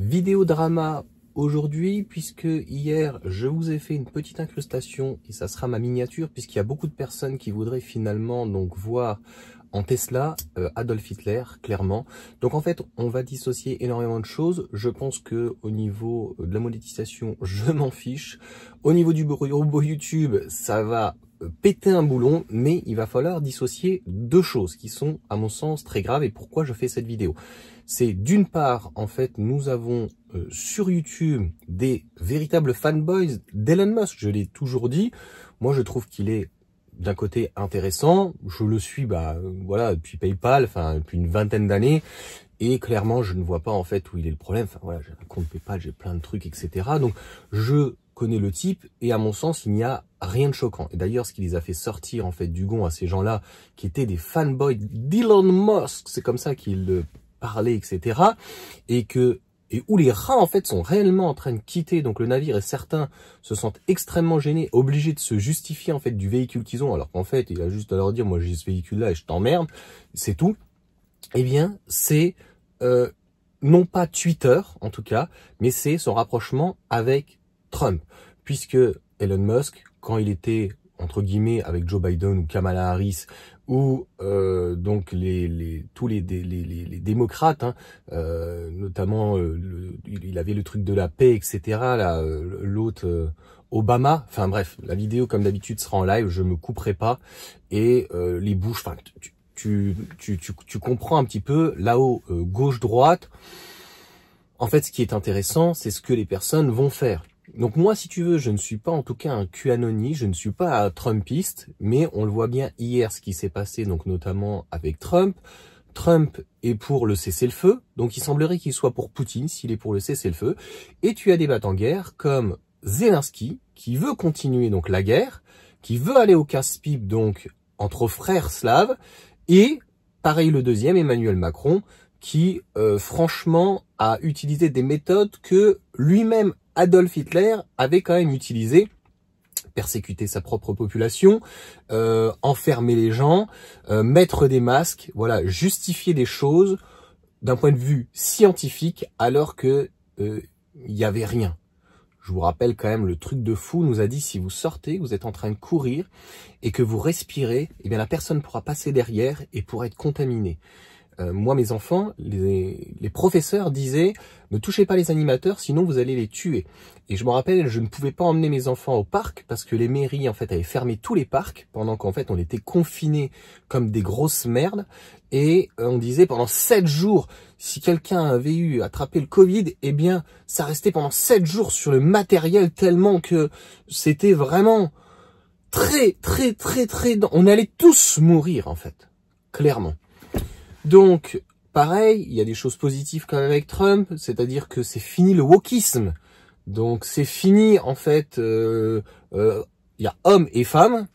Vidéo drama aujourd'hui, puisque hier je vous ai fait une petite incrustation et ça sera ma miniature, puisqu'il y a beaucoup de personnes qui voudraient finalement donc voir en Tesla Adolf Hitler, clairement. Donc en fait, on va dissocier énormément de choses. Je pense que au niveau de la monétisation, je m'en fiche. Au niveau du robot YouTube, ça va péter un boulon, mais il va falloir dissocier deux choses qui sont, à mon sens, très graves. Et pourquoi je fais cette vidéo? C'est d'une part, en fait, nous avons sur YouTube des véritables fanboys d'Elon Musk. Je l'ai toujours dit. Moi, je trouve qu'il est d'un côté intéressant. Je le suis, voilà, depuis PayPal, depuis une vingtaine d'années. Et clairement, je ne vois pas en fait où il est le problème. Enfin voilà, j'ai un compte PayPal, j'ai plein de trucs, etc. Donc, je connais le type et à mon sens, il n'y a rien de choquant. Et d'ailleurs, ce qui les a fait sortir en fait du gond à ces gens-là, qui étaient des fanboys d'Elon Musk, c'est comme ça qu'ils parlaient, etc. Et où les rats en fait sont réellement en train de quitter donc le navire, et certains se sentent extrêmement gênés, obligés de se justifier en fait du véhicule qu'ils ont, alors qu'en fait il a juste à leur dire moi j'ai ce véhicule là et je t'emmerde, c'est tout. Eh bien c'est non pas Twitter en tout cas, mais c'est son rapprochement avec Trump, puisque Elon Musk, quand il était entre guillemets avec Joe Biden ou Kamala Harris ou donc tous les démocrates, hein, notamment il avait le truc de la paix, etc. Là, l'autre Obama. Enfin bref, la vidéo comme d'habitude sera en live, je me couperai pas. Et les bouches, enfin tu comprends un petit peu là-haut, gauche-droite. En fait, ce qui est intéressant, c'est ce que les personnes vont faire. Donc moi, si tu veux, je ne suis pas en tout cas un QAnoni, je ne suis pas un Trumpiste, mais on le voit bien hier ce qui s'est passé, donc notamment avec Trump. Trump est pour le cessez-le-feu, donc il semblerait qu'il soit pour Poutine s'il est pour le cessez-le-feu. Et tu as des battants-guerres comme Zelensky, qui veut continuer donc la guerre, qui veut aller au casse-pipe donc entre frères slaves, et pareil le deuxième, Emmanuel Macron, qui franchement a utilisé des méthodes que lui-même Adolf Hitler avait quand même utilisé: persécuter sa propre population, enfermer les gens, mettre des masques, voilà, justifier des choses d'un point de vue scientifique alors que il y avait rien. Je vous rappelle quand même le truc de fou, nous a dit si vous sortez, vous êtes en train de courir et que vous respirez, eh bien la personne pourra passer derrière et pourra être contaminée. Moi, mes enfants, les professeurs disaient « Ne touchez pas les animateurs, sinon vous allez les tuer ». Et je me rappelle, je ne pouvais pas emmener mes enfants au parc parce que les mairies, en fait, avaient fermé tous les parcs pendant qu'en fait, on était confinés comme des grosses merdes. Et on disait pendant 7 jours, si quelqu'un avait attrapé le Covid, eh bien, ça restait pendant 7 jours sur le matériel tellement que c'était vraiment très... On allait tous mourir, en fait, clairement. Donc, pareil, il y a des choses positives quand même avec Trump, c'est-à-dire que c'est fini le wokisme. Donc, c'est fini, en fait, il y a hommes et femmes,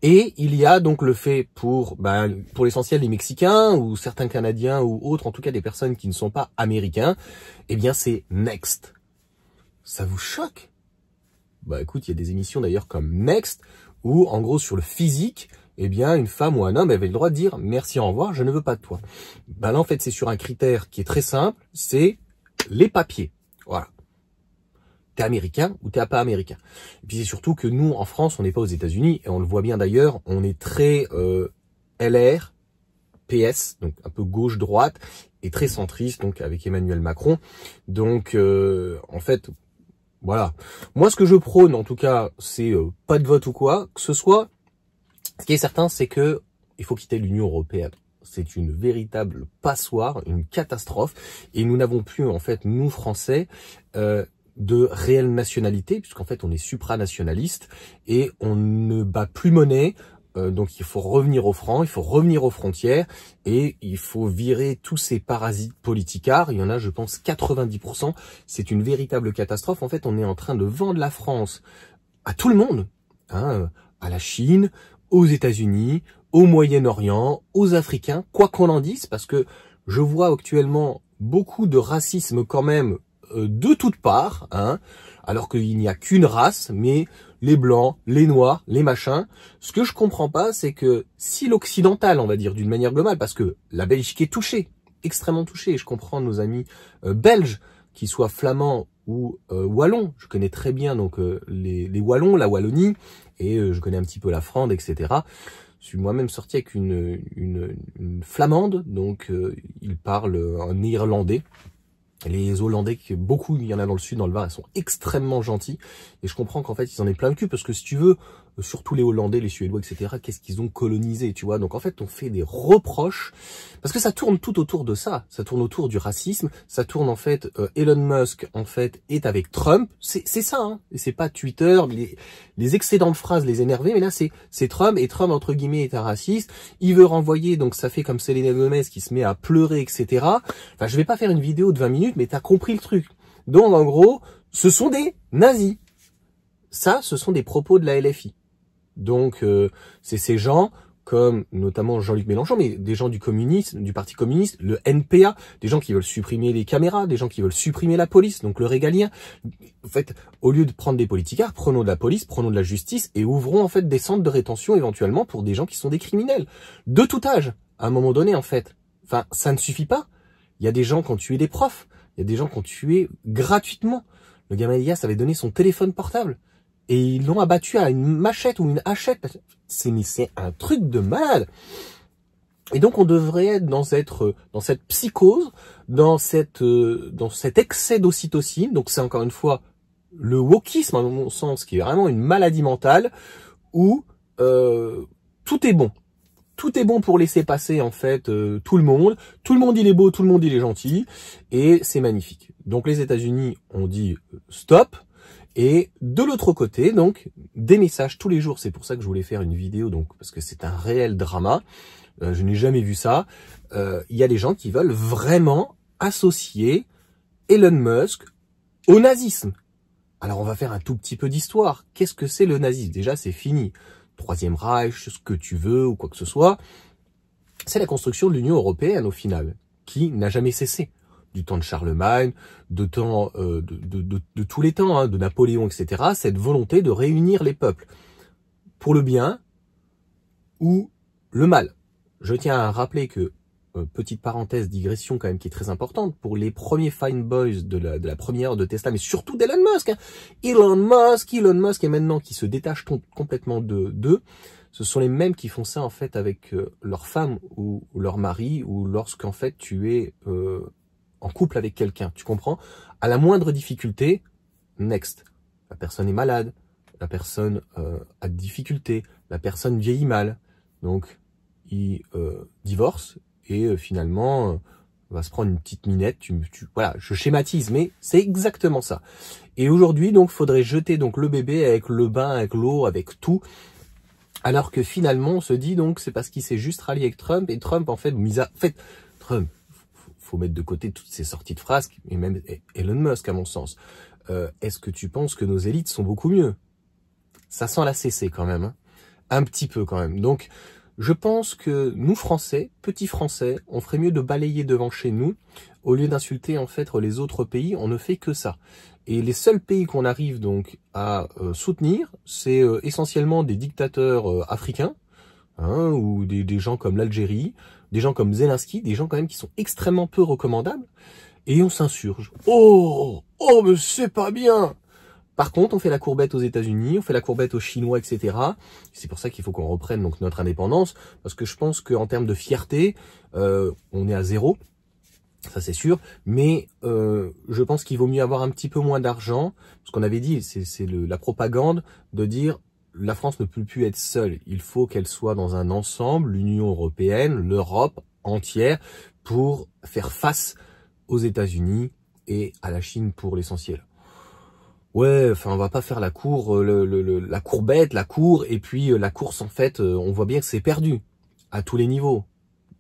et il y a donc le fait pour l'essentiel les Mexicains, ou certains Canadiens, ou autres, en tout cas des personnes qui ne sont pas américains, eh bien c'est Next. Ça vous choque? Bah écoute, il y a des émissions d'ailleurs comme Next, où en gros sur le physique, eh bien, une femme ou un homme avait le droit de dire « Merci, au revoir, je ne veux pas de toi ». Ben là, en fait, c'est sur un critère qui est très simple, c'est les papiers. Voilà. T'es américain ou t'es pas américain. Et puis c'est surtout que nous, en France, on n'est pas aux États-Unis, et on le voit bien d'ailleurs, on est très LR, PS, donc un peu gauche-droite, et très centriste, donc avec Emmanuel Macron. Donc, en fait, voilà. Moi, ce que je prône, en tout cas, c'est pas de vote ou quoi, que ce soit... Ce qui est certain, c'est que il faut quitter l'Union européenne. C'est une véritable passoire, une catastrophe. Et nous n'avons plus, en fait, nous, Français, de réelle nationalité, puisqu'en fait, on est supranationaliste et on ne bat plus monnaie. Donc, il faut revenir au franc, il faut revenir aux frontières et il faut virer tous ces parasites politicards. Il y en a, je pense, 90%. C'est une véritable catastrophe. En fait, on est en train de vendre la France à tout le monde, hein, à la Chine, aux États-Unis, au Moyen-Orient, aux Africains, quoi qu'on en dise, parce que je vois actuellement beaucoup de racisme quand même de toutes parts, hein, alors qu'il n'y a qu'une race, mais les blancs, les noirs, les machins. Ce que je comprends pas, c'est que si l'occidental, on va dire d'une manière globale, parce que la Belgique est touchée, extrêmement touchée, et je comprends nos amis belges qu'ils soient flamands ou wallons. Je connais très bien donc les wallons, la Wallonie, et je connais un petit peu la Flandre, etc. Je suis moi-même sorti avec une flamande, donc il parle un néerlandais. Les Hollandais, beaucoup, il y en a dans le sud, dans le Var, ils sont extrêmement gentils. Et je comprends qu'en fait, ils en aient plein le cul, parce que si tu veux, surtout les Hollandais, les Suédois, etc., qu'est-ce qu'ils ont colonisé, tu vois. Donc en fait, on fait des reproches, parce que ça tourne tout autour de ça. Ça tourne autour du racisme, ça tourne en fait, Elon Musk, en fait, est avec Trump. C'est ça, hein. Et c'est pas Twitter, les excédents de phrases les énerver, mais là, c'est Trump, et Trump, entre guillemets, est un raciste. Il veut renvoyer, donc ça fait comme Selena Gomez qui se met à pleurer, etc. Enfin, je vais pas faire une vidéo de 20 minutes, mais t'as compris le truc. Donc, en gros, ce sont des nazis. Ça, ce sont des propos de la LFI. Donc, c'est ces gens, comme notamment Jean-Luc Mélenchon, mais des gens du communisme, du Parti communiste, le NPA, des gens qui veulent supprimer les caméras, des gens qui veulent supprimer la police, donc le régalien. En fait, au lieu de prendre des politicards, prenons de la police, prenons de la justice et ouvrons en fait des centres de rétention éventuellement pour des gens qui sont des criminels. De tout âge, à un moment donné, en fait. Enfin, ça ne suffit pas. Il y a des gens qui ont tué des profs. Il y a des gens qui ont tué gratuitement. Le gamin Elias avait donné son téléphone portable. Et ils l'ont abattu à une machette ou une hachette. C'est un truc de malade. Et donc on devrait être dans cette psychose, dans cet excès d'ocytocine. Donc c'est encore une fois le wokisme, à mon sens, qui est vraiment une maladie mentale, où tout est bon. Tout est bon pour laisser passer en fait tout le monde. Tout le monde il est beau, tout le monde il est gentil. Et c'est magnifique. Donc les États-Unis ont dit stop. Et de l'autre côté, donc, des messages tous les jours. C'est pour ça que je voulais faire une vidéo, donc parce que c'est un réel drama. Je n'ai jamais vu ça. Il y a des gens qui veulent vraiment associer Elon Musk au nazisme. Alors, on va faire un tout petit peu d'histoire. Qu'est-ce que c'est le nazisme? Déjà, c'est fini. Troisième Reich, ce que tu veux, ou quoi que ce soit. C'est la construction de l'Union européenne, au final, qui n'a jamais cessé. Du temps de Charlemagne, de tous les temps, hein, de Napoléon, etc., cette volonté de réunir les peuples pour le bien ou le mal. Je tiens à rappeler que, petite parenthèse, digression quand même qui est très importante, pour les premiers Fine Boys de la première heure de Tesla, mais surtout d'Elon Musk, hein. Elon Musk est maintenant qui se détache complètement d'eux. Ce sont les mêmes qui font ça en fait avec leur femme ou leur mari, ou lorsqu'en fait tu es en couple avec quelqu'un, tu comprends? À la moindre difficulté, next. La personne est malade, la personne a des difficultés, la personne vieillit mal. Donc, il divorce et finalement va se prendre une petite minette. Voilà, je schématise, mais c'est exactement ça. Et aujourd'hui, donc, faudrait jeter donc le bébé avec le bain, avec l'eau, avec tout. Alors que finalement, on se dit donc, c'est parce qu'il s'est juste rallié avec Trump, et Trump, en fait, Trump, faut mettre de côté toutes ces sorties de phrases, et même Elon Musk, à mon sens. Est-ce que tu penses que nos élites sont beaucoup mieux? Ça sent la CC quand même, hein. Un petit peu quand même. Donc, je pense que nous, Français, petits Français, on ferait mieux de balayer devant chez nous, au lieu d'insulter en fait les autres pays. On ne fait que ça. Et les seuls pays qu'on arrive donc à soutenir, c'est essentiellement des dictateurs africains, hein, ou des gens comme l'Algérie, des gens comme Zelensky, des gens quand même qui sont extrêmement peu recommandables, et on s'insurge. Oh, mais c'est pas bien. Par contre, on fait la courbette aux États-Unis, on fait la courbette aux Chinois, etc. C'est pour ça qu'il faut qu'on reprenne donc notre indépendance, parce que je pense qu'en termes de fierté, on est à zéro, ça c'est sûr, mais je pense qu'il vaut mieux avoir un petit peu moins d'argent, parce qu'on avait dit, c'est la propagande de dire la France ne peut plus être seule, il faut qu'elle soit dans un ensemble, l'Union européenne, l'Europe entière, pour faire face aux États-Unis et à la Chine pour l'essentiel. Ouais, enfin on va pas faire la cour, la courbette, la cour, et puis la course en fait, on voit bien que c'est perdu à tous les niveaux.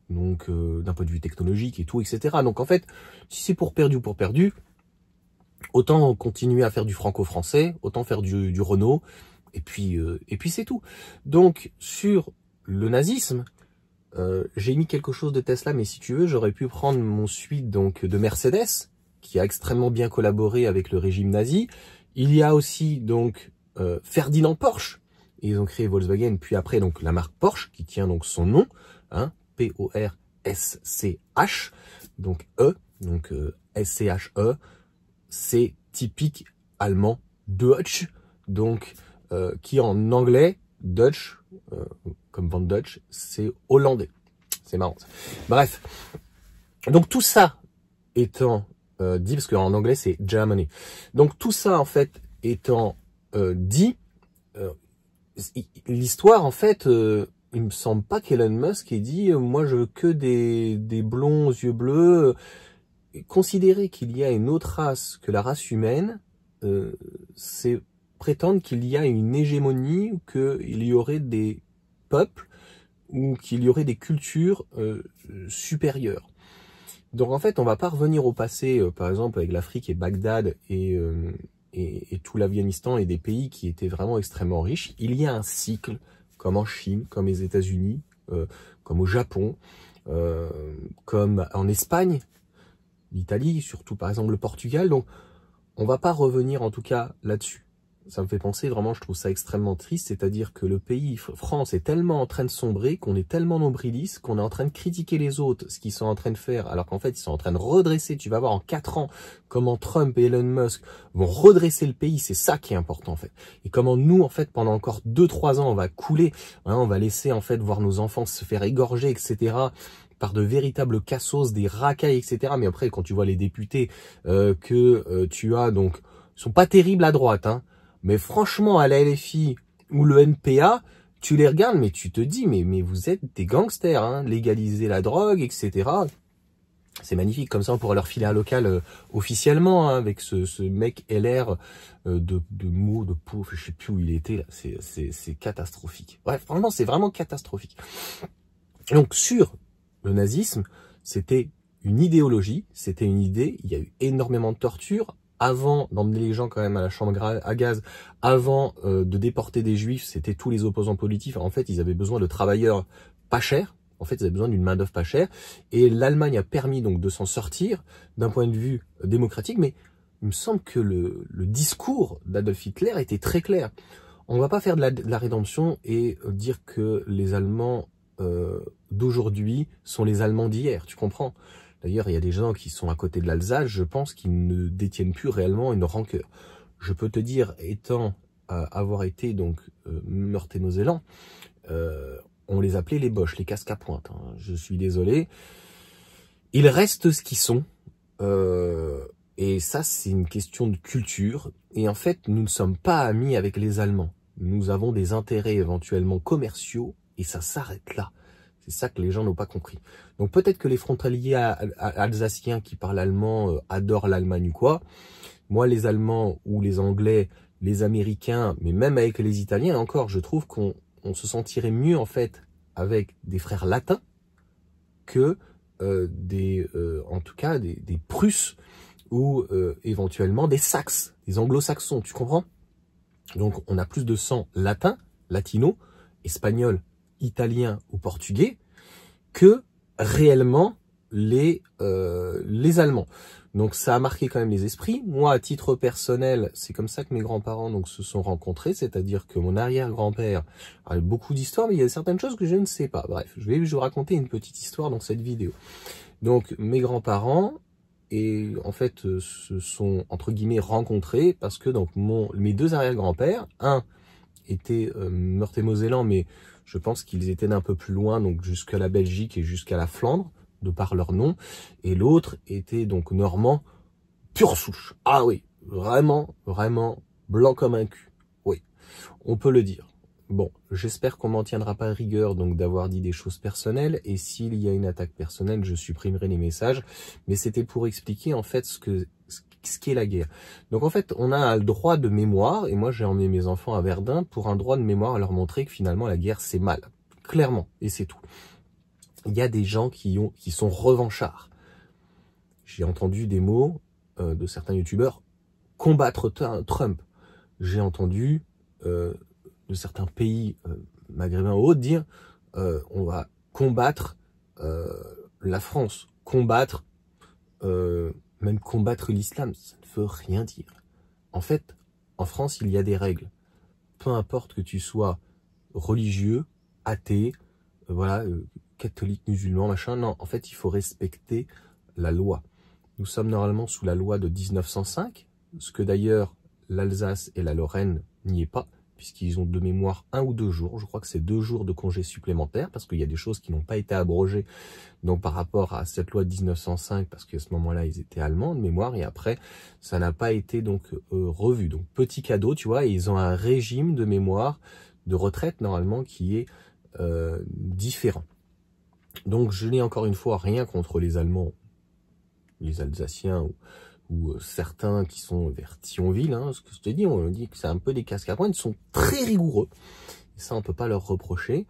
Donc d'un point de vue technologique et tout, etc. Donc en fait, si c'est pour perdu, autant continuer à faire du franco-français, autant faire du Renault, et puis c'est tout. Donc sur le nazisme, j'ai mis quelque chose de Tesla, mais si tu veux, j'aurais pu prendre mon suite donc de Mercedes, qui a extrêmement bien collaboré avec le régime nazi. Il y a aussi donc Ferdinand Porsche, et ils ont créé Volkswagen, puis après donc la marque Porsche, qui tient donc son nom, hein, P-O-R-S-C-H, donc E, donc S-C-H-E, c'est typique allemand, Deutsch, donc qui en anglais, Dutch, comme Van Dutch, c'est hollandais. C'est marrant ça. Bref, donc tout ça étant dit, parce qu'en anglais c'est Germany, donc tout ça en fait étant dit, l'histoire en fait, il me semble pas qu'Elon Musk ait dit moi je veux que des blonds aux yeux bleus. Considérer qu'il y a une autre race que la race humaine, c'est prétendre qu'il y a une hégémonie, ou qu'il y aurait des peuples, ou qu'il y aurait des cultures supérieures. Donc en fait, on va pas revenir au passé, par exemple avec l'Afrique et Bagdad et tout l'Afghanistan et des pays qui étaient vraiment extrêmement riches. Il y a un cycle, comme en Chine, comme les États-Unis, comme au Japon, comme en Espagne, l'Italie, surtout par exemple le Portugal. Donc on va pas revenir en tout cas là-dessus. Ça me fait penser vraiment, je trouve ça extrêmement triste, c'est-à-dire que le pays France est tellement en train de sombrer, qu'on est tellement nombriliste, qu'on est en train de critiquer les autres, ce qu'ils sont en train de faire, alors qu'en fait ils sont en train de redresser. Tu vas voir en 4 ans comment Trump et Elon Musk vont redresser le pays, c'est ça qui est important en fait. Et comment nous en fait pendant encore 2-3 ans on va couler, hein, on va laisser en fait voir nos enfants se faire égorger, etc., par de véritables cassos, des racailles, etc. Mais après quand tu vois les députés tu as, donc ils sont pas terribles à droite, hein. Mais franchement, à la LFI ou le NPA, tu les regardes, mais tu te dis, mais vous êtes des gangsters, hein, légaliser la drogue, etc. C'est magnifique, comme ça on pourrait leur filer un local officiellement, hein, avec ce mec LR de mots, de pauvre, je sais plus où il était, là, c'est catastrophique. Bref, franchement, c'est vraiment catastrophique. Donc sur le nazisme, c'était une idéologie, c'était une idée, il y a eu énormément de torture. Avant d'emmener les gens quand même à la chambre à gaz, avant de déporter des juifs, c'était tous les opposants politiques. En fait, ils avaient besoin de travailleurs pas chers. En fait, ils avaient besoin d'une main-d'œuvre pas chère. Et l'Allemagne a permis donc de s'en sortir d'un point de vue démocratique. Mais il me semble que le discours d'Adolf Hitler était très clair. On ne va pas faire de la rédemption et dire que les Allemands d'aujourd'hui sont les Allemands d'hier. Tu comprends ? D'ailleurs, il y a des gens qui sont à côté de l'Alsace, je pense qu'ils ne détiennent plus réellement une rancœur. Je peux te dire, avoir été donc Meurthe-et-Mosellans, on les appelait les Boches, les casques à pointe. Hein. Je suis désolé. Ils restent ce qu'ils sont. Et ça, c'est une question de culture. Et en fait, nous ne sommes pas amis avec les Allemands. Nous avons des intérêts éventuellement commerciaux et ça s'arrête là. C'est ça que les gens n'ont pas compris. Donc peut-être que les frontaliers alsaciens qui parlent allemand adorent l'Allemagne ou quoi. Moi, les Allemands ou les Anglais, les Américains, mais même avec les Italiens, encore, je trouve qu'on se sentirait mieux en fait avec des frères latins que en tout cas des Prusses ou éventuellement des Saxes, des Anglo-Saxons. Tu comprends? Donc on a plus de sang latin, latino, espagnol, italien ou portugais que réellement les Allemands. Donc ça a marqué quand même les esprits. Moi, à titre personnel, c'est comme ça que mes grands-parents donc se sont rencontrés, c'est-à-dire que mon arrière-grand-père a beaucoup d'histoires, mais il y a certaines choses que je ne sais pas. Bref, je vais vous raconter une petite histoire dans cette vidéo. Donc mes grands-parents et en fait se sont entre guillemets rencontrés parce que donc mes deux arrière-grands-pères, un était Meurthe-et-Mosellans, mais je pense qu'ils étaient d'un peu plus loin, donc jusqu'à la Belgique et jusqu'à la Flandre, de par leur nom. Et l'autre était donc normand, pure souche. Ah oui, vraiment, vraiment blanc comme un cul. Oui, on peut le dire. Bon, j'espère qu'on m'en tiendra pas rigueur donc d'avoir dit des choses personnelles. Et s'il y a une attaque personnelle, je supprimerai les messages. Mais c'était pour expliquer en fait ce qu'est la guerre. Donc en fait, on a un droit de mémoire, et moi j'ai emmené mes enfants à Verdun pour un droit de mémoire, à leur montrer que finalement la guerre c'est mal, clairement, et c'est tout. Il y a des gens qui sont revanchards. J'ai entendu des mots de certains youtubeurs, combattre Trump. J'ai entendu de certains pays maghrébins ou autres dire on va combattre la France, même combattre l'islam, ça ne veut rien dire. En fait, en France, il y a des règles. Peu importe que tu sois religieux, athée, voilà, catholique, musulman, machin, non, en fait, il faut respecter la loi. Nous sommes normalement sous la loi de 1905, ce que d'ailleurs l'Alsace et la Lorraine n'y est pas, puisqu'ils ont de mémoire 1 ou 2 jours. Je crois que c'est 2 jours de congés supplémentaires, parce qu'il y a des choses qui n'ont pas été abrogées donc par rapport à cette loi de 1905, parce qu'à ce moment-là, ils étaient allemands de mémoire, et après, ça n'a pas été donc revu. Donc petit cadeau, tu vois, et ils ont un régime de mémoire de retraite normalement qui est différent. Donc je n'ai encore une fois rien contre les Allemands, les Alsaciens ou certains qui sont vers Thionville, hein, ce que je te dis, on dit que c'est un peu des casques à pointe, ils sont très rigoureux, et ça on peut pas leur reprocher,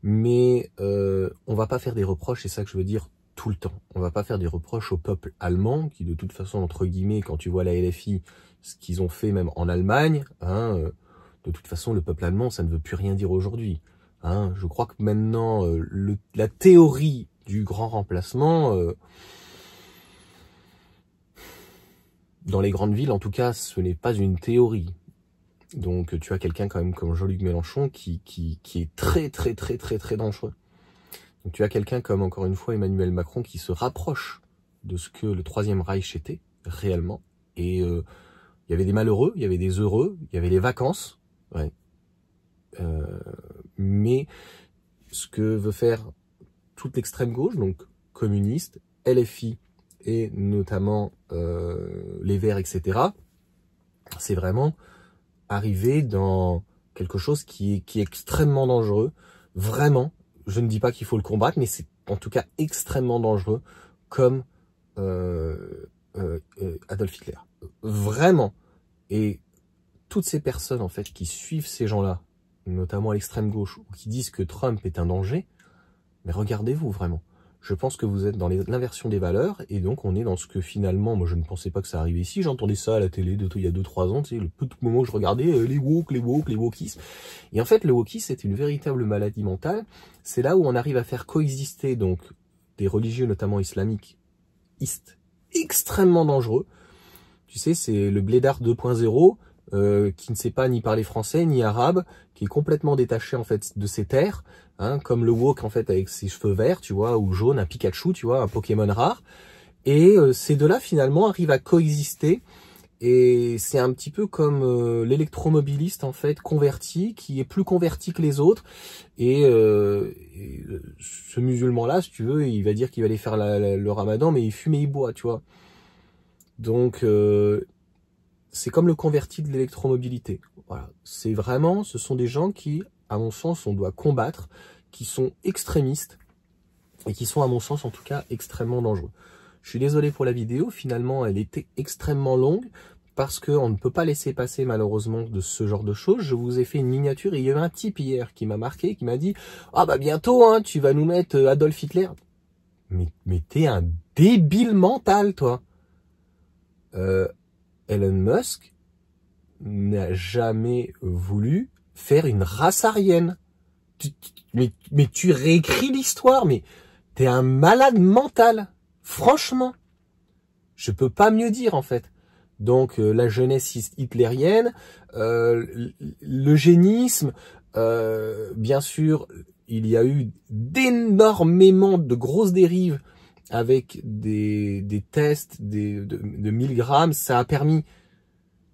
mais on va pas faire des reproches, c'est ça que je veux dire, tout le temps. On va pas faire des reproches au peuple allemand, qui de toute façon, entre guillemets, quand tu vois la LFI, ce qu'ils ont fait même en Allemagne, hein, de toute façon, le peuple allemand, ça ne veut plus rien dire aujourd'hui. Hein. Je crois que maintenant, la théorie du grand remplacement... dans les grandes villes, en tout cas, ce n'est pas une théorie. Donc, tu as quelqu'un quand même comme Jean-Luc Mélenchon qui est très dangereux. Donc, tu as quelqu'un comme, encore une fois, Emmanuel Macron qui se rapproche de ce que le Troisième Reich était, réellement. Et il y avait des malheureux, il y avait des heureux, il y avait les vacances. Ouais. Mais ce que veut faire toute l'extrême gauche, donc communiste, LFI, et notamment les Verts, etc., c'est vraiment arriver dans quelque chose qui est extrêmement dangereux. Vraiment, je ne dis pas qu'il faut le combattre, mais c'est en tout cas extrêmement dangereux, comme Adolf Hitler. Vraiment. Et toutes ces personnes, en fait, qui suivent ces gens-là, notamment à l'extrême gauche, ou qui disent que Trump est un danger, mais regardez-vous vraiment. Je pense que vous êtes dans l'inversion des valeurs, et donc on est dans ce que finalement, moi je ne pensais pas que ça arrivait ici, j'entendais ça à la télé il y a 2-3 ans, tu sais, le peu de moment où je regardais les wokistes. Et en fait, le wokisme, c'est une véritable maladie mentale, c'est là où on arrive à faire coexister donc des religieux, notamment islamiques, extrêmement dangereux. Tu sais, c'est le blédard 2.0, qui ne sait pas ni parler français ni arabe, qui est complètement détaché en fait de ses terres, hein, comme le wok en fait avec ses cheveux verts, tu vois, ou jaune, un Pikachu, tu vois, un Pokémon rare. Et ces deux-là finalement arrivent à coexister. Et c'est un petit peu comme l'électromobiliste en fait converti, qui est plus converti que les autres. Et ce musulman-là, si tu veux, il va dire qu'il va aller faire le ramadan, mais il fume et il boit, tu vois. Donc c'est comme le converti de l'électromobilité. Voilà. C'est vraiment, ce sont des gens qui, à mon sens, on doit combattre, qui sont extrémistes et qui sont, à mon sens, en tout cas, extrêmement dangereux. Je suis désolé pour la vidéo. Finalement, elle était extrêmement longue parce qu'on ne peut pas laisser passer, malheureusement, de ce genre de choses. Je vous ai fait une miniature et il y avait un type hier qui m'a marqué, qui m'a dit « Ah bah bientôt, hein, tu vas nous mettre Adolf Hitler. » Mais t'es un débile mental, toi. Elon Musk n'a jamais voulu faire une race aryenne. Mais tu réécris l'histoire, mais t'es un malade mental. Franchement, je peux pas mieux dire en fait. Donc la jeunesse hitlérienne, l'eugénisme, bien sûr, il y a eu d'énormément de grosses dérives avec des tests de milligrammes. Ça a permis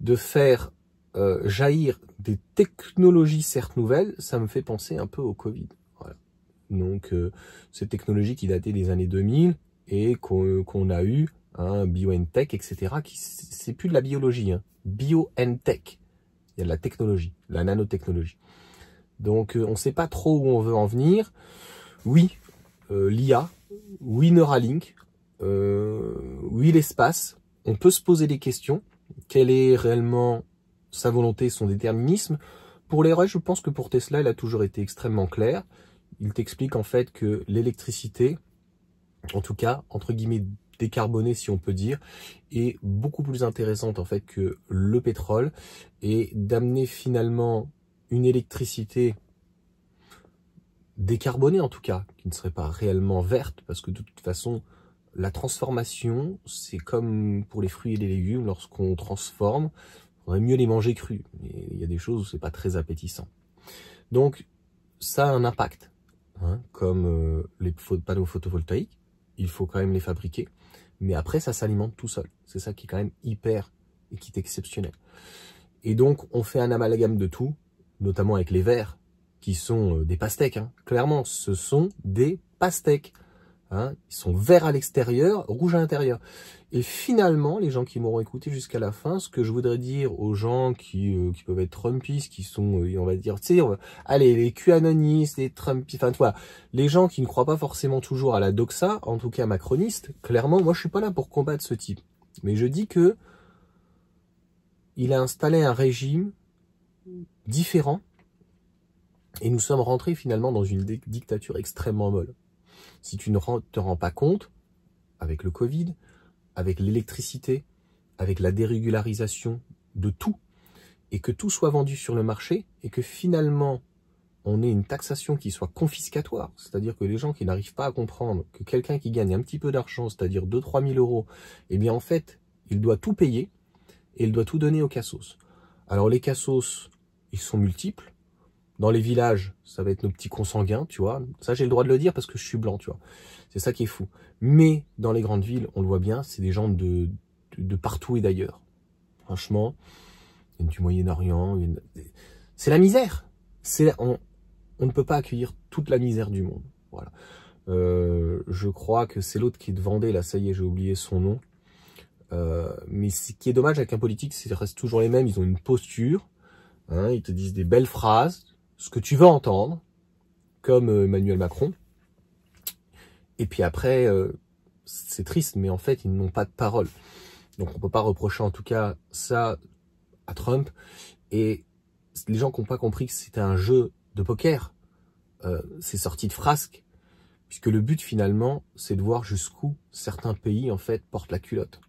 de faire jaillir des technologies certes nouvelles. Ça me fait penser un peu au Covid. Voilà. Donc cette technologie qui datait des années 2000 et qu'on a eu, hein, BioNTech, etc. C'est plus de la biologie, hein. BioNTech. Il y a de la technologie, de la nanotechnologie. Donc on ne sait pas trop où on veut en venir. Oui, l'IA, oui Neuralink, oui l'espace. On peut se poser des questions. Quelle est réellement sa volonté, son déterminisme? Pour les restes, je pense que pour Tesla, elle a toujours été extrêmement claire. Il t'explique en fait que l'électricité, en tout cas, entre guillemets, décarbonée si on peut dire, est beaucoup plus intéressante en fait que le pétrole, et d'amener finalement une électricité décarbonée en tout cas, qui ne serait pas réellement verte, parce que de toute façon, la transformation, c'est comme pour les fruits et les légumes, lorsqu'on transforme, il faudrait mieux les manger crus. Mais il y a des choses où c'est pas très appétissant. Donc, ça a un impact, hein, comme les panneaux photovoltaïques, il faut quand même les fabriquer. mais après, ça s'alimente tout seul. C'est ça qui est quand même hyper et qui est exceptionnel. Et donc, on fait un amalgame de tout, notamment avec les vers, qui sont des pastèques. Hein. Clairement, ce sont des pastèques. Hein. Ils sont verts à l'extérieur, rouges à l'intérieur. Et finalement, les gens qui m'auront écouté jusqu'à la fin, ce que je voudrais dire aux gens qui peuvent être Trumpistes, qui sont, on va dire, tu sais, allez, les QAnonistes, les Trumpistes, enfin, voilà, les gens qui ne croient pas forcément toujours à la doxa, en tout cas macroniste, clairement, moi, je suis pas là pour combattre ce type. Mais je dis que il a installé un régime différent et nous sommes rentrés finalement dans une dictature extrêmement molle. Si tu ne te rends pas compte, avec le Covid, avec l'électricité, avec la dérégularisation de tout, et que tout soit vendu sur le marché, et que finalement on ait une taxation qui soit confiscatoire, c'est-à-dire que les gens qui n'arrivent pas à comprendre que quelqu'un qui gagne un petit peu d'argent, c'est-à-dire 2-3 000 euros, eh bien en fait, il doit tout payer, et il doit tout donner aux cassos. Alors les cassos, ils sont multiples. Dans les villages, ça va être nos petits consanguins, tu vois. Ça, j'ai le droit de le dire parce que je suis blanc, tu vois. C'est ça qui est fou. Mais dans les grandes villes, on le voit bien, c'est des gens de partout et d'ailleurs. Franchement, il y a du Moyen-Orient. C'est la misère. On ne peut pas accueillir toute la misère du monde. Voilà. Je crois que c'est l'autre qui est de Vendée, là, ça y est, j'ai oublié son nom. Mais ce qui est dommage avec un politique, c'est qu'ils restent toujours les mêmes. Ils ont une posture. Hein, ils te disent des belles phrases, ce que tu veux entendre, comme Emmanuel Macron. Et puis après, c'est triste, mais en fait, ils n'ont pas de parole. Donc on peut pas reprocher en tout cas ça à Trump. Et les gens qui n'ont pas compris que c'était un jeu de poker, c'est sorti de frasque, puisque le but finalement, c'est de voir jusqu'où certains pays en fait portent la culotte.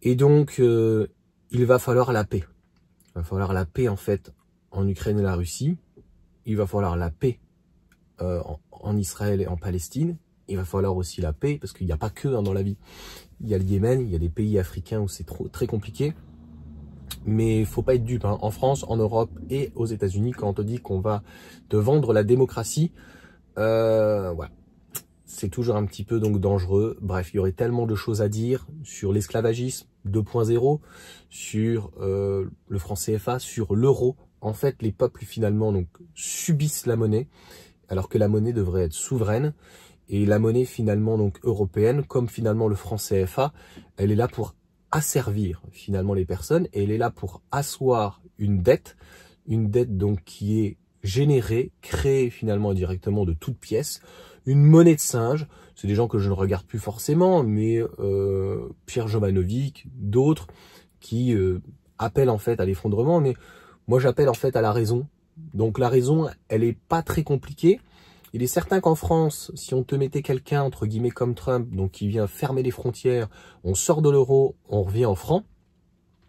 Et donc, il va falloir la paix. Il va falloir la paix en fait en Ukraine et la Russie. Il va falloir la paix en Israël et en Palestine. Il va falloir aussi la paix parce qu'il n'y a pas que dans la vie. Il y a le Yémen, il y a des pays africains où c'est très compliqué. Mais il faut pas être dupe. Hein. En France, en Europe et aux États-Unis, quand on te dit qu'on va te vendre la démocratie, voilà. C'est toujours un petit peu donc dangereux. Bref, il y aurait tellement de choses à dire sur l'esclavagisme 2.0, sur le franc CFA, sur l'euro. En fait, les peuples finalement donc subissent la monnaie, alors que la monnaie devrait être souveraine. Et la monnaie finalement donc européenne, comme finalement le franc CFA, elle est là pour asservir finalement les personnes et elle est là pour asseoir une dette donc qui est générée, créée finalement directement de toutes pièces. Une monnaie de singe, c'est des gens que je ne regarde plus forcément, mais Pierre Jovanovic, d'autres qui appellent en fait à l'effondrement, mais moi j'appelle en fait à la raison. Donc la raison, elle est pas très compliquée. Il est certain qu'en France, si on te mettait quelqu'un entre guillemets comme Trump, donc qui vient fermer les frontières, on sort de l'euro, on revient en francs,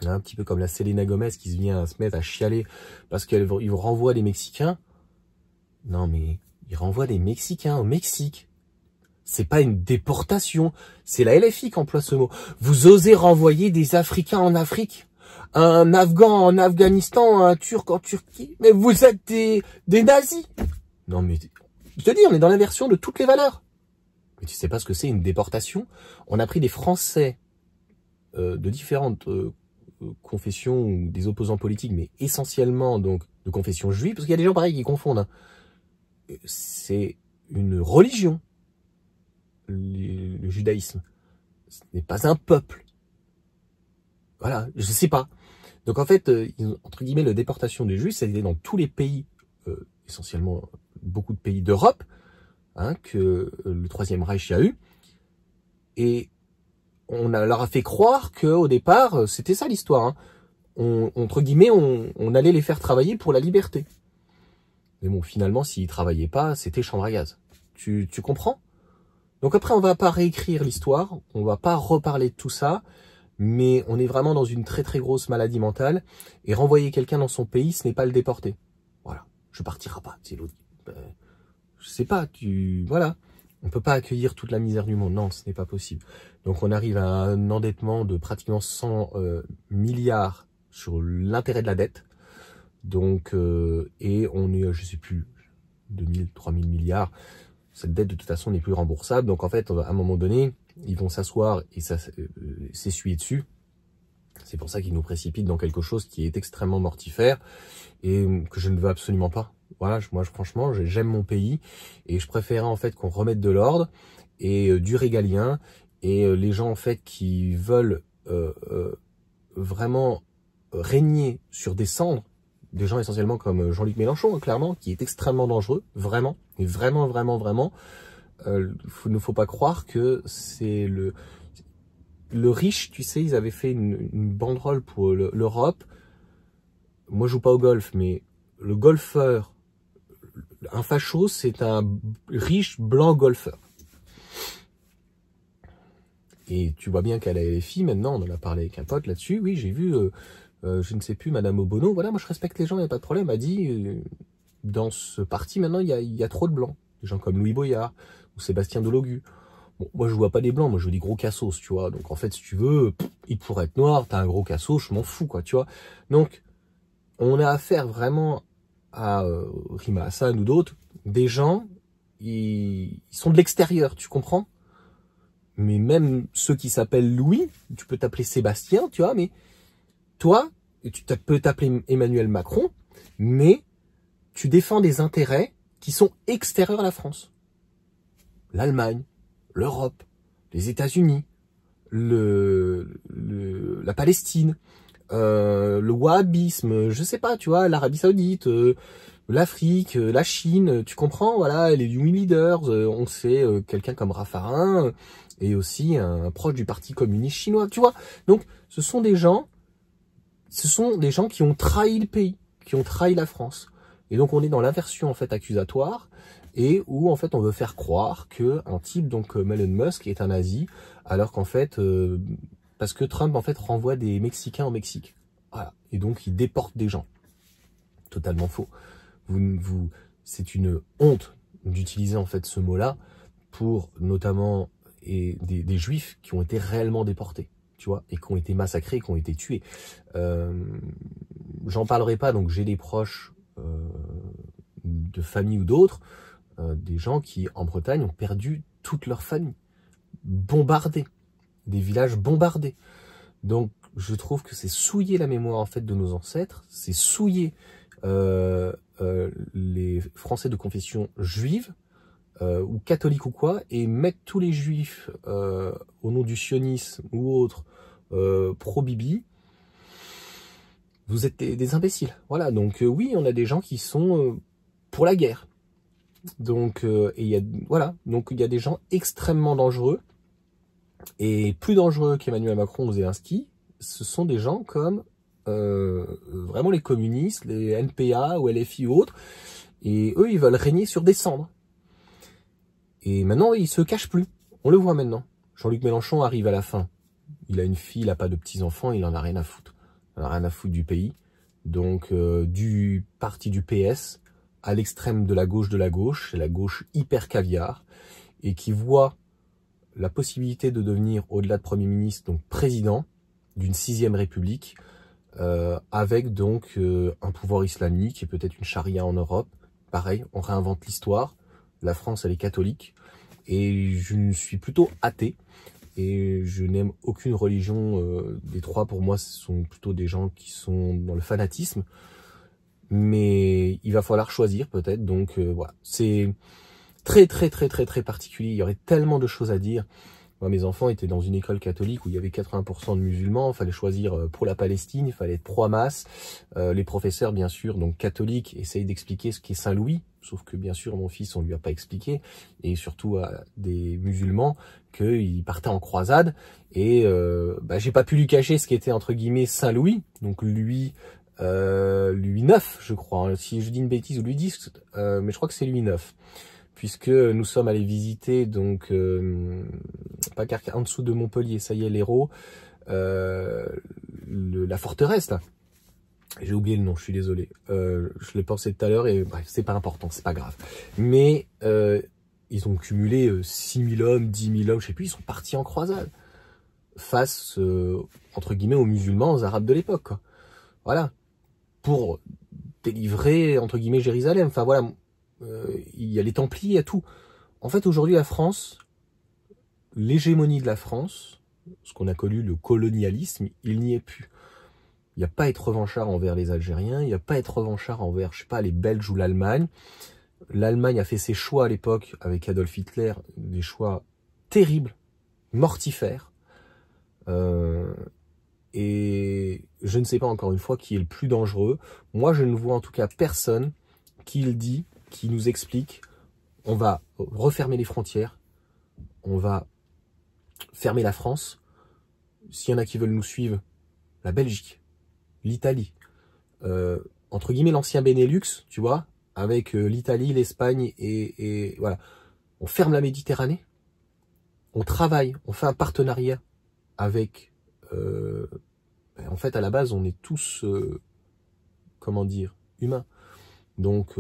un petit peu comme la Selena Gomez qui vient se mettre à chialer parce qu'il renvoie des Mexicains. Non mais il renvoie des Mexicains au Mexique. C'est pas une déportation. C'est la LFI qui emploie ce mot. Vous osez renvoyer des Africains en Afrique, un Afghan en Afghanistan, un Turc en Turquie. Mais vous êtes des nazis. Non mais, je te dis, on est dans l'inversion de toutes les valeurs. Mais tu sais pas ce que c'est une déportation? On a pris des Français de différentes confessions ou des opposants politiques, mais essentiellement donc de confession juive, parce qu'il y a des gens pareils qui confondent. Hein. C'est une religion, le judaïsme. Ce n'est pas un peuple. Voilà, je sais pas. Donc en fait, entre guillemets, la déportation des juifs, ça a été dans tous les pays, essentiellement beaucoup de pays d'Europe, hein, que le Troisième Reich y a eu. Et leur a fait croire qu'au départ, c'était ça l'histoire. Hein. Entre guillemets, on allait les faire travailler pour la liberté. Mais bon, finalement, s'ils travaillaient pas, c'était chambre à gaz. Tu comprends? Donc après, on va pas réécrire l'histoire, on va pas reparler de tout ça, mais on est vraiment dans une très très grosse maladie mentale. Et renvoyer quelqu'un dans son pays, ce n'est pas le déporter. Voilà, je partirai pas. C'est l'autre. Je sais pas, voilà. On peut pas accueillir toute la misère du monde. Non, ce n'est pas possible. Donc on arrive à un endettement de pratiquement 100 milliards sur l'intérêt de la dette. Donc, et on est, je sais plus, 2000, 3000 milliards. Cette dette, de toute façon, n'est plus remboursable. Donc, en fait, à un moment donné, ils vont s'asseoir et s'essuyer dessus. C'est pour ça qu'ils nous précipitent dans quelque chose qui est extrêmement mortifère et que je ne veux absolument pas. Voilà, moi franchement, j'aime mon pays et je préférais en fait qu'on remette de l'ordre et du régalien, et les gens en fait qui veulent vraiment régner sur des cendres, des gens essentiellement comme Jean-Luc Mélenchon, clairement, qui est extrêmement dangereux, vraiment, et vraiment, ne faut pas croire que c'est le riche, tu sais, ils avaient fait une banderole pour l'Europe. Moi, je joue pas au golf, mais le golfeur, un facho, c'est un riche blanc golfeur. Et tu vois bien qu'à la LFI, maintenant, on en a parlé avec un pote là-dessus. Oui, j'ai vu, je ne sais plus, Madame Obono. Voilà, moi, je respecte les gens, il n'y a pas de problème. Elle a dit, dans ce parti, maintenant, il y a trop de blancs. Des gens comme Louis Boyard ou Sébastien Delogu. Bon, moi, je vois pas des blancs, moi, je vois des gros cassos, tu vois. Donc, en fait, si tu veux, il pourrait être noir, t'as un gros cassos, je m'en fous, quoi, tu vois. Donc, on a affaire vraiment à Rima Hassan ou d'autres, des gens, ils sont de l'extérieur, tu comprends? Mais même ceux qui s'appellent Louis, tu peux t'appeler Sébastien, tu vois, mais toi, tu peux t'appeler Emmanuel Macron, mais tu défends des intérêts qui sont extérieurs à la France. L'Allemagne, l'Europe, les États-Unis, la Palestine, le wahhabisme, je sais pas, tu vois, l'Arabie Saoudite, l'Afrique, la Chine, tu comprends, voilà, les New Leaders, on sait quelqu'un comme Raffarin, et aussi un proche du Parti communiste chinois, tu vois. Donc, ce sont des gens qui ont trahi le pays, qui ont trahi la France. Et donc, on est dans l'inversion, en fait, accusatoire, et où, en fait, on veut faire croire que un type, donc, comme Elon Musk, est un nazi, alors qu'en fait, parce que Trump, en fait, renvoie des Mexicains au Mexique. Voilà. Et donc, il déporte des gens. Totalement faux. C'est une honte d'utiliser, en fait, ce mot-là pour, notamment, des juifs qui ont été réellement déportés, tu vois, et qui ont été massacrés, qui ont été tués. J'en parlerai pas, donc j'ai des proches de famille ou d'autres, des gens qui, en Bretagne, ont perdu toute leur famille, bombardés, des villages bombardés. Donc, je trouve que c'est souiller la mémoire, en fait, de nos ancêtres, c'est souiller les Français de confession juive, ou catholique ou quoi, et mettre tous les juifs au nom du sionisme ou autre pro-Bibi, vous êtes des imbéciles. Voilà, donc oui, on a des gens qui sont pour la guerre. Donc, voilà, donc il y a des gens extrêmement dangereux, et plus dangereux qu'Emmanuel Macron ou Zelensky, ce sont des gens comme vraiment les communistes, les NPA ou LFI ou autres, et eux, ils veulent régner sur des cendres. Et maintenant, il se cache plus. On le voit maintenant. Jean-Luc Mélenchon arrive à la fin. Il a une fille, il n'a pas de petits-enfants, il en a rien à foutre. Il en a rien à foutre du pays. Donc, du parti du PS à l'extrême de la gauche, c'est la gauche hyper caviar, et qui voit la possibilité de devenir, au-delà de Premier ministre, donc président d'une 6e République, avec donc un pouvoir islamique et peut-être une charia en Europe. Pareil, on réinvente l'histoire. La France, elle est catholique, et je suis plutôt athée, et je n'aime aucune religion des trois. Pour moi, ce sont plutôt des gens qui sont dans le fanatisme, mais il va falloir choisir peut-être, donc voilà. C'est très particulier, il y aurait tellement de choses à dire. Moi, mes enfants étaient dans une école catholique où il y avait 80% de musulmans, il fallait choisir pour la Palestine, il fallait être pro-Hamas. Les professeurs, bien sûr, donc catholiques, essayent d'expliquer ce qu'est Saint-Louis, sauf que, bien sûr, mon fils, on lui a pas expliqué, et surtout à des musulmans, qu'ils partaient en croisade, et j'ai pas pu lui cacher ce qu'était, entre guillemets, Saint-Louis, donc Louis 9, je crois, hein, si je dis une bêtise, ou Louis 10, mais je crois que c'est Louis 9. Puisque nous sommes allés visiter, donc, pas en dessous de Montpellier, ça y est, l'Hérault, la forteresse, là. J'ai oublié le nom, je suis désolé. Je l'ai pensé tout à l'heure, et bref, c'est pas important, c'est pas grave. Mais ils ont cumulé 6 000 hommes, 10 000 hommes, je sais plus, ils sont partis en croisade. Face, entre guillemets, aux musulmans, aux arabes de l'époque, quoi. Voilà. Pour délivrer, entre guillemets, Jérusalem. Enfin, voilà. Il y a les Templiers, il y a tout. En fait, aujourd'hui, la France, l'hégémonie de la France, ce qu'on a connu le colonialisme, il n'y est plus. Il n'y a pas à être revanchard envers les Algériens, il n'y a pas à être revanchard envers, je sais pas, les Belges ou l'Allemagne. L'Allemagne a fait ses choix à l'époque avec Adolf Hitler, des choix terribles, mortifères. Et je ne sais pas encore une fois qui est le plus dangereux. Moi, je ne vois en tout cas personne qui le dit, qui nous explique, on va refermer les frontières, on va fermer la France. S'il y en a qui veulent nous suivre, la Belgique, l'Italie, entre guillemets l'ancien Benelux, tu vois, avec l'Italie, l'Espagne et voilà. On ferme la Méditerranée, on travaille, on fait un partenariat avec... en fait, à la base, on est tous, comment dire, humains. Donc,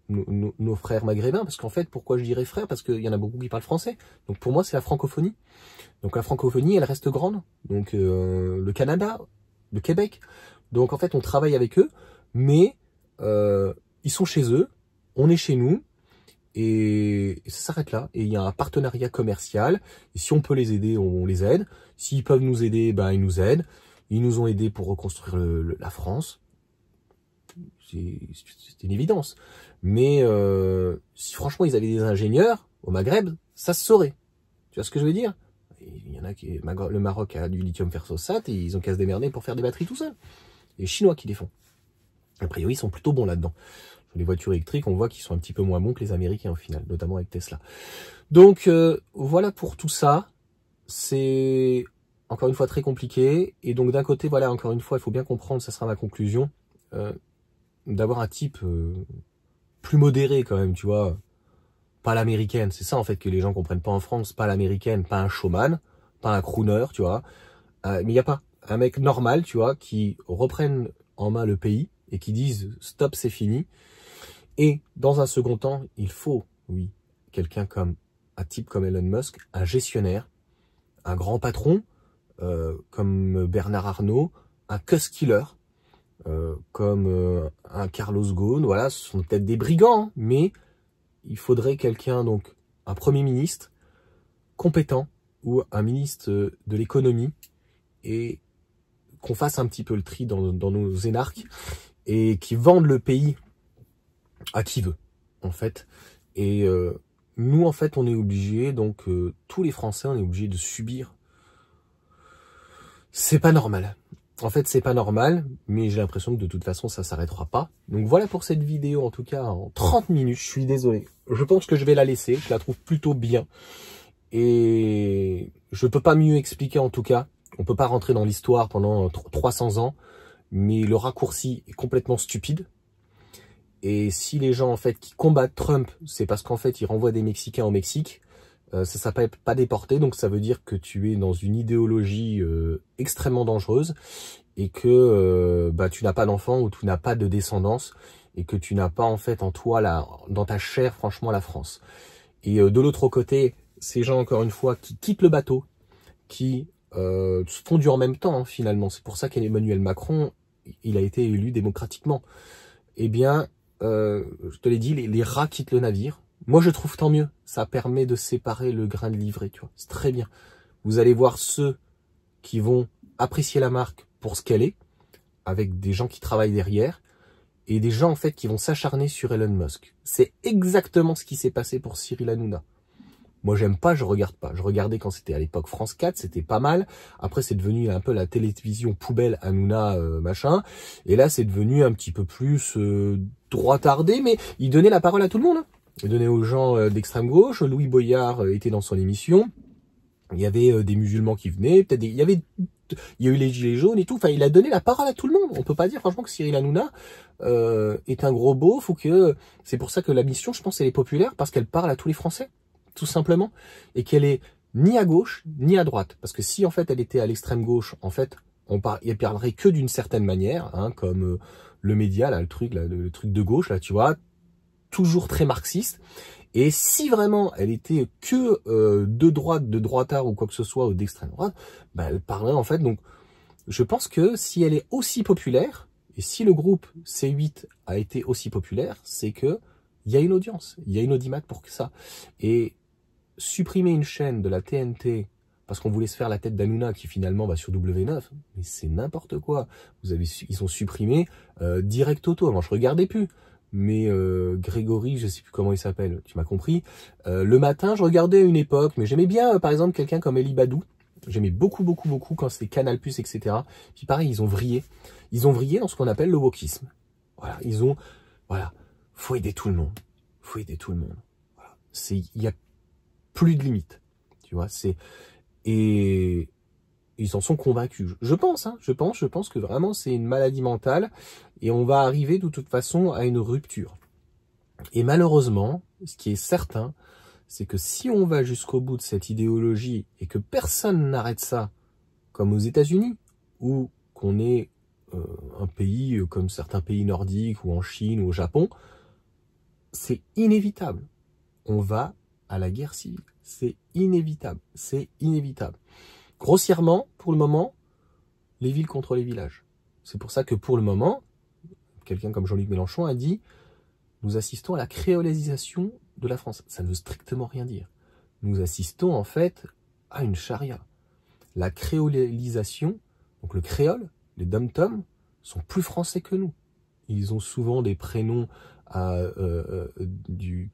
nos frères maghrébins, parce qu'en fait, pourquoi je dirais frères? Parce qu'il y en a beaucoup qui parlent français. Donc, pour moi, c'est la francophonie. Donc, la francophonie, elle reste grande. Donc, le Canada, le Québec. Donc, en fait, on travaille avec eux, mais ils sont chez eux, on est chez nous, et ça s'arrête là. Et il y a un partenariat commercial. Et si on peut les aider, on les aide. S'ils peuvent nous aider, ben, ils nous aident. Ils nous ont aidés pour reconstruire la France. C'est une évidence. Mais si franchement ils avaient des ingénieurs au Maghreb, ça se saurait. Tu vois ce que je veux dire? Il y en a qui, le Maroc a du lithium phosphate et ils ont qu'à se démerder pour faire des batteries tout seuls. Les Chinois qui les font. A priori, ils sont plutôt bons là-dedans. Sur les voitures électriques, on voit qu'ils sont un petit peu moins bons que les Américains au final, notamment avec Tesla. Donc voilà pour tout ça. C'est encore une fois très compliqué. Et donc d'un côté, voilà, encore une fois, il faut bien comprendre, ça sera ma conclusion, d'avoir un type plus modéré quand même, tu vois. Pas l'américaine, c'est ça en fait que les gens comprennent pas en France, pas l'américaine, pas un showman, pas un crooner, tu vois. Mais il n'y a pas un mec normal, tu vois, qui reprenne en main le pays et qui disent stop, c'est fini. Et dans un second temps, il faut, oui, quelqu'un comme un type comme Elon Musk, un gestionnaire, un grand patron comme Bernard Arnault, un cuss killer comme un Carlos Ghosn. Voilà, ce sont peut-être des brigands, hein, mais il faudrait quelqu'un, donc un premier ministre compétent ou un ministre de l'économie et qu'on fasse un petit peu le tri dans nos énarques et qui vendent le pays à qui veut, en fait. Et nous, en fait, on est obligés, donc tous les Français, on est obligés de subir. C'est pas normal. En fait, c'est pas normal, mais j'ai l'impression que de toute façon, ça s'arrêtera pas. Donc voilà pour cette vidéo, en tout cas, en 30 minutes. Je suis désolé. Je pense que je vais la laisser. Je la trouve plutôt bien. Et je peux pas mieux expliquer, en tout cas. On peut pas rentrer dans l'histoire pendant 300 ans, mais le raccourci est complètement stupide. Et si les gens, en fait, qui combattent Trump, c'est parce qu'en fait, ils renvoient des Mexicains au Mexique, ça s'appelle pas déporté, donc ça veut dire que tu es dans une idéologie extrêmement dangereuse et que bah, tu n'as pas d'enfant ou tu n'as pas de descendance et que tu n'as pas, en fait, en toi, dans ta chair, franchement, la France. Et de l'autre côté, ces gens, encore une fois, qui quittent le bateau, qui se font du en même temps, hein, finalement. C'est pour ça qu'Emmanuel Macron, il a été élu démocratiquement. Eh bien, je te l'ai dit, les rats quittent le navire. Moi, je trouve tant mieux. Ça permet de séparer le grain de livret, tu vois. C'est très bien. Vous allez voir ceux qui vont apprécier la marque pour ce qu'elle est, avec des gens qui travaillent derrière, et des gens, en fait, qui vont s'acharner sur Elon Musk. C'est exactement ce qui s'est passé pour Cyril Hanouna. Moi, j'aime pas, je regarde pas. Je regardais quand c'était à l'époque France 4, c'était pas mal. Après, c'est devenu un peu la télévision poubelle Hanouna, machin. Et là, c'est devenu un petit peu plus droitardé, mais il donnait la parole à tout le monde. Hein. Il donnait aux gens d'extrême gauche. Louis Boyard était dans son émission. Il y avait des musulmans qui venaient. Peut-être il y a eu les gilets jaunes et tout. Enfin, il a donné la parole à tout le monde. On peut pas dire franchement que Cyril Hanouna est un gros beauf ou que c'est pour ça que la mission, je pense, elle est populaire parce qu'elle parle à tous les Français. Tout simplement, et qu'elle est ni à gauche, ni à droite. Parce que si, en fait, elle était à l'extrême gauche, en fait, elle parlerait que d'une certaine manière, hein, comme le média, là, le truc de gauche, là, tu vois, toujours très marxiste. Et si vraiment elle était que de droite, de droitard ou quoi que ce soit, ou d'extrême droite, bah, elle parlerait, en fait, donc, je pense que si elle est aussi populaire, et si le groupe C8 a été aussi populaire, c'est que il y a une audience, il y a une audimat pour que ça. Et supprimer une chaîne de la TNT parce qu'on voulait se faire la tête d'Hanouna qui finalement va sur W9, mais c'est n'importe quoi. Ils ont supprimé Direct Auto. Moi, je regardais plus. Mais Grégory, je sais plus comment il s'appelle, tu m'as compris. Le matin, je regardais à une époque, mais j'aimais bien, par exemple, quelqu'un comme Elie Badou. J'aimais beaucoup quand c'était Canal+, etc. Puis pareil, ils ont vrillé. Ils ont vrillé dans ce qu'on appelle le wokisme. Voilà, voilà, faut aider tout le monde. Faut aider tout le monde. Voilà. Il y a plus de limites, tu vois. Et ils en sont convaincus. Je pense, hein, je pense que vraiment c'est une maladie mentale et on va arriver de toute façon à une rupture. Et malheureusement, ce qui est certain, c'est que si on va jusqu'au bout de cette idéologie et que personne n'arrête ça, comme aux États-Unis, ou qu'on est un pays comme certains pays nordiques, ou en Chine, ou au Japon, c'est inévitable. On va à la guerre civile. C'est inévitable. C'est inévitable. Grossièrement, pour le moment, les villes contre les villages. C'est pour ça que pour le moment, quelqu'un comme Jean-Luc Mélenchon a dit « Nous assistons à la créolisation de la France ». Ça ne veut strictement rien dire. Nous assistons en fait à une charia. La créolisation, donc le créole, les dom-toms, sont plus français que nous. Ils ont souvent des prénoms du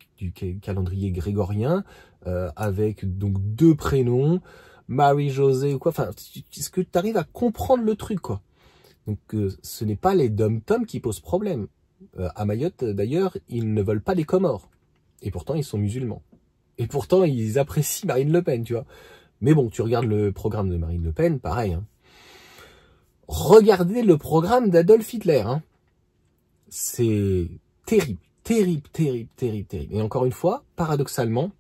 calendrier grégorien, avec donc 2 prénoms, Marie-Josée ou quoi. Enfin, est-ce que tu arrives à comprendre le truc, quoi? Donc, ce n'est pas les dom-toms qui posent problème. À Mayotte, d'ailleurs, ils ne veulent pas les Comores. Et pourtant, ils sont musulmans. Et pourtant, ils apprécient Marine Le Pen, tu vois. Mais bon, tu regardes le programme de Marine Le Pen, pareil. Hein. Regardez le programme d'Adolf Hitler. Hein. C'est terrible, terrible, terrible, terrible, terrible. Et encore une fois, paradoxalement,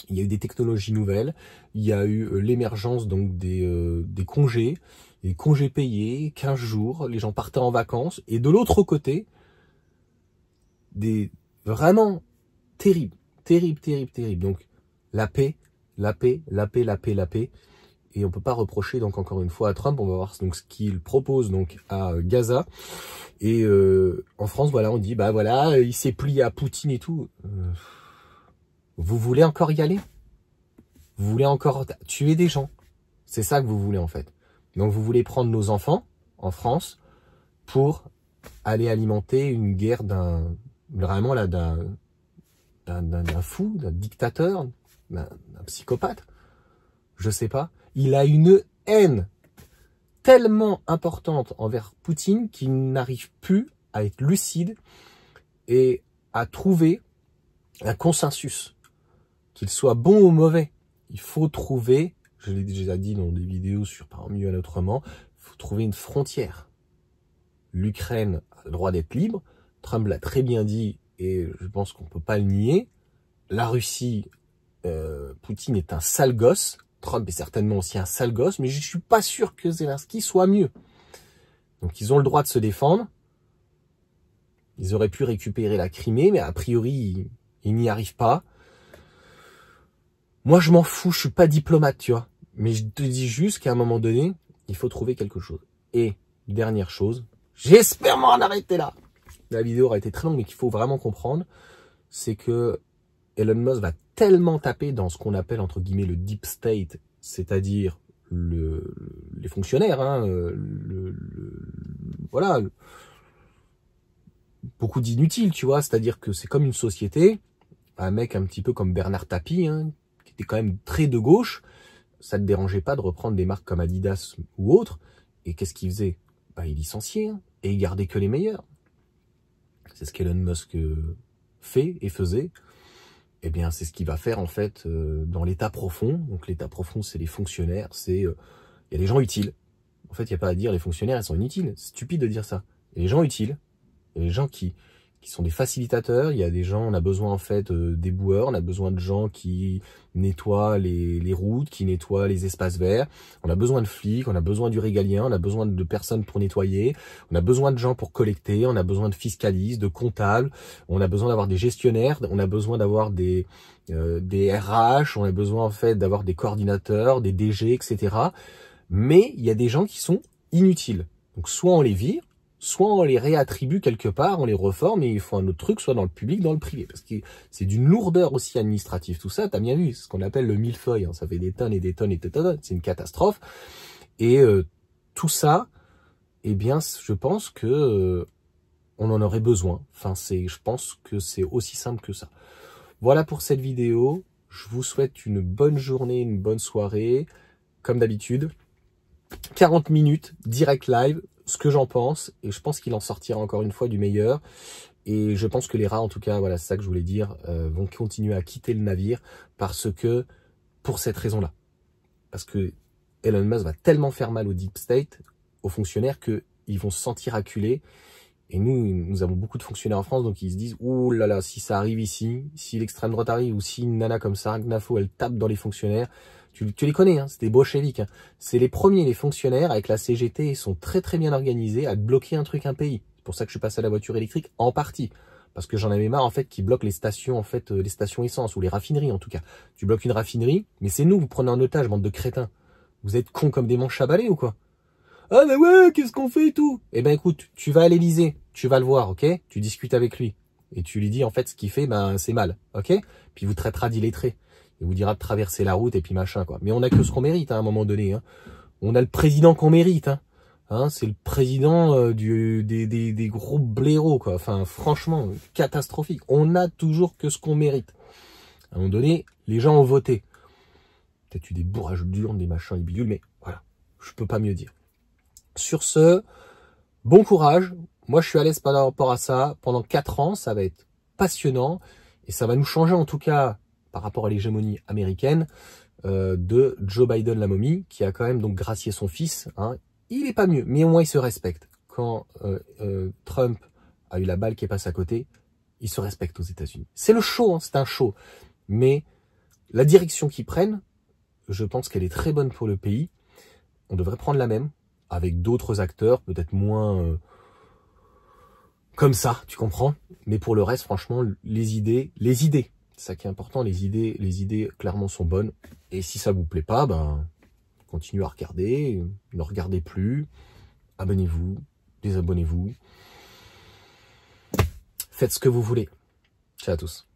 il y a eu des technologies nouvelles, il y a eu l'émergence donc des congés payés, 15 jours, les gens partaient en vacances, et de l'autre côté, vraiment terrible, terrible, terrible, terrible. Donc la paix, la paix, la paix, la paix, la paix. Et on peut pas reprocher donc encore une fois à Trump. On va voir donc ce qu'il propose donc à Gaza. Et en France, voilà, on dit bah voilà, il s'est plié à Poutine et tout. Vous voulez encore y aller? Vous voulez encore tuer des gens? C'est ça que vous voulez en fait. Donc vous voulez prendre nos enfants en France pour aller alimenter une guerre d'un fou, d'un dictateur, d'un psychopathe. Je sais pas. Il a une haine tellement importante envers Poutine qu'il n'arrive plus à être lucide et à trouver un consensus. Qu'il soit bon ou mauvais. Il faut trouver, je l'ai déjà dit dans des vidéos sur Par mieux à autrement, il faut trouver une frontière. L'Ukraine a le droit d'être libre. Trump l'a très bien dit et je pense qu'on ne peut pas le nier. La Russie, Poutine est un sale gosse. Trump est certainement aussi un sale gosse, mais je ne suis pas sûr que Zelensky soit mieux. Donc ils ont le droit de se défendre. Ils auraient pu récupérer la Crimée, mais a priori, ils n'y arrivent pas. Moi, je m'en fous, je suis pas diplomate, tu vois. Mais je te dis juste qu'à un moment donné, il faut trouver quelque chose. Et, dernière chose, j'espère m'en arrêter là. La vidéo aura été très longue, mais qu'il faut vraiment comprendre, c'est que Elon Musk va tellement taper dans ce qu'on appelle, entre guillemets, le deep state, c'est-à-dire les fonctionnaires, hein, voilà, beaucoup d'inutiles, tu vois, c'est-à-dire que c'est comme une société, un mec un petit peu comme Bernard Tapie, hein, qui était quand même très de gauche, ça ne dérangeait pas de reprendre des marques comme Adidas ou autres, et qu'est-ce qu'il faisait? Bah, il licenciait, hein, et il gardait que les meilleurs. C'est ce qu'Elon Musk fait et faisait. Eh bien, c'est ce qu'il va faire, en fait, dans l'état profond. Donc, l'état profond, c'est les fonctionnaires, c'est... il y a des gens utiles. En fait, il n'y a pas à dire, les fonctionnaires, ils sont inutiles. C'est stupide de dire ça. Il y a des gens utiles. Il y a des gens qui sont des facilitateurs. Il y a des gens, on a besoin, en fait, des boueurs. On a besoin de gens qui nettoient les routes, qui nettoient les espaces verts. On a besoin de flics, on a besoin du régalien, on a besoin de personnes pour nettoyer. On a besoin de gens pour collecter, on a besoin de fiscalistes, de comptables. On a besoin d'avoir des gestionnaires, on a besoin d'avoir des RH, on a besoin, en fait, d'avoir des coordinateurs, des DG, etc. Mais il y a des gens qui sont inutiles. Donc, soit on les vire, soit on les réattribue quelque part, on les reforme et il faut un autre truc, soit dans le public, dans le privé. Parce que c'est d'une lourdeur aussi administrative. Tout ça, t'as bien vu, c'est ce qu'on appelle le millefeuille. Hein. Ça fait des tonnes et des tonnes et des tonnes. C'est une catastrophe. Et tout ça, eh bien, je pense que on en aurait besoin. Enfin, je pense que c'est aussi simple que ça. Voilà pour cette vidéo. Je vous souhaite une bonne journée, une bonne soirée. Comme d'habitude, 40 minutes, direct live, ce que j'en pense. Et je pense qu'il en sortira encore une fois du meilleur. Et je pense que les rats, en tout cas, voilà, c'est ça que je voulais dire, vont continuer à quitter le navire parce que, pour cette raison-là. Parce que Elon Musk va tellement faire mal au Deep State, aux fonctionnaires, qu'ils vont se sentir acculés. Et nous avons beaucoup de fonctionnaires en France, donc ils se disent, ouh là là, si ça arrive ici, si l'extrême droite arrive, ou si une nana comme ça, Gnafo, elle tape dans les fonctionnaires, tu les connais, hein, c'est des bolcheviks. Hein. C'est les premiers, les fonctionnaires, avec la CGT, ils sont très très bien organisés à bloquer un pays. C'est pour ça que je suis passé à la voiture électrique, en partie. Parce que j'en avais marre, en fait, qu'ils bloquent les stations, en fait, les stations essence, ou les raffineries, en tout cas. Tu bloques une raffinerie, mais c'est nous, vous prenez en otage, bande de crétins. Vous êtes cons comme des manches à balai ou quoi? Ah mais ouais, qu'est-ce qu'on fait et tout? Eh ben écoute, tu vas à l'Élysée, tu vas le voir, ok? Tu discutes avec lui. Et tu lui dis en fait ce qu'il fait, ben c'est mal, ok? Puis il vous traitera d'illettré. Il vous dira de traverser la route et puis machin quoi. Mais on a que ce qu'on mérite hein, à un moment donné. Hein. On a le président qu'on mérite. Hein, c'est le président des gros blaireaux quoi. Enfin franchement, catastrophique. On a toujours que ce qu'on mérite. À un moment donné, les gens ont voté. Peut-être eu des bourrages d'urnes, des machins, des bidules, mais voilà, je peux pas mieux dire. Sur ce, bon courage. Moi, je suis à l'aise par rapport à ça. Pendant 4 ans, ça va être passionnant. Et ça va nous changer, en tout cas, par rapport à l'hégémonie américaine, de Joe Biden, la momie, qui a quand même donc gracié son fils. Hein. Il est pas mieux, mais au moins, il se respecte. Quand Trump a eu la balle qui est passée à côté, il se respecte aux États-Unis. C'est le show, hein, c'est un show. Mais la direction qu'ils prennent, je pense qu'elle est très bonne pour le pays. On devrait prendre la même. Avec d'autres acteurs, peut-être moins comme ça, tu comprends. Mais pour le reste, franchement, les idées, c'est ça qui est important, les idées clairement sont bonnes. Et si ça vous plaît pas, ben, continuez à regarder, ne regardez plus, abonnez-vous, désabonnez-vous. Faites ce que vous voulez. Ciao à tous.